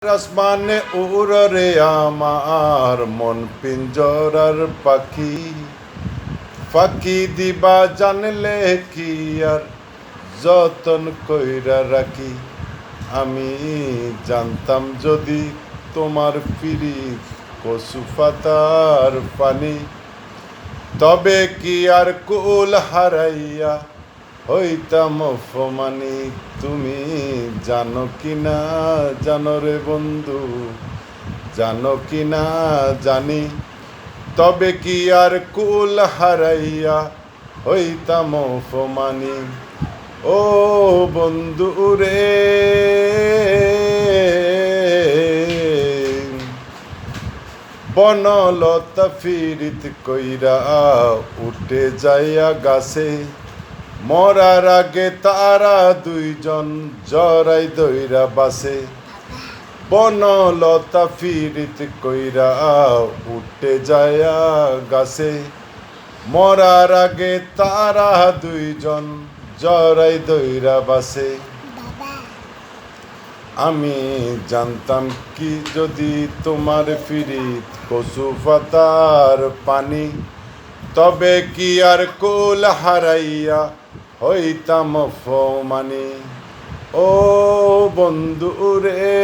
আসমানে উড়রে আমার মন পিঞ্জরার পাখি, ফাঁকি দিবা জানলে কি আর যতন কইরা রাখি। আমি জানতাম যদি তোমার পিরিত কচু পাতার পানি, তবে কি আর কুল হারাইয়া হইতাম অপমানি। তুমি জানো কি না জানো রে বন্ধু, জানো কি না জানি, তবে কি আর কুল হারাইয়া হইতাম অপমানি। ও বন্ধু রে, বনলতা ফিরিত কইরা উঠে যাইয়া গাছে, মরার আগে তারা দুইজন জরাই দইরা বাসে। বনলতা ফিরিত কইরা উঠে যাইয়া গাছে, মরার আগে তারা দুইজন জরাই দইরা বাসে। আমি জানতাম কি যদি তোমার ফিরিত কচু পাতার পানি, তবে কি আর কুল হারাইয়া হইতাম অপমানি। ও বন্ধু রে,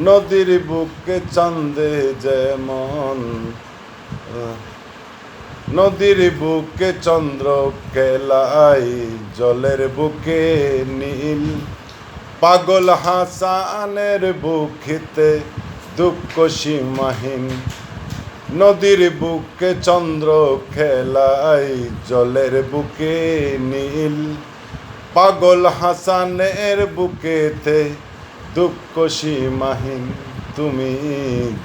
নদীর বুকে চাঁদে যেমন, নদীর বুকে চন্দ্র খেলাই, জলের বুকে নীল। পাগল হাসানের বুকেতে দুঃখ সীমাহীন। নদীর বুকে চন্দ্র খেলাই, জলের বুকে নীল। পাগল হাসানের বুকেতে দুঃখ সীমাহীন। তুমি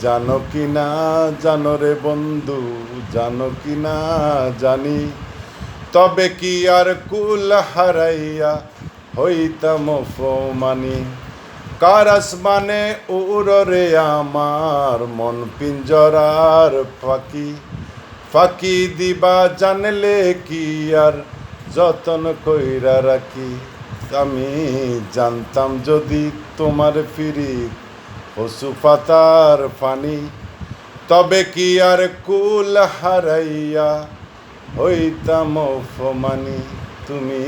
জানো কি না জানো রে বন্ধু, জানো কি না জানি, তবে কি আর কুল হারাইয়া হইতাম অপমানি। কার আসমানে উড়রে আমার মন পিঞ্জরার পাখি, ফাঁকি দিবা জানলে কি আর যতন কইরা রাখি। আমি জানতাম যদি তোমার ফিরিত কচু পাতার পানি, তবে কি আর কুল হারাইয়া হইতাম অপমানি। তুমি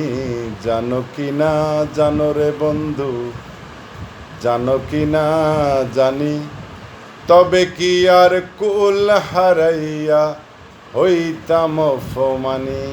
জানো কি না জানো রে বন্ধু, জানো কি না জানি, তবে কি আর কুল হারাইয়া হইতাম অপমানি।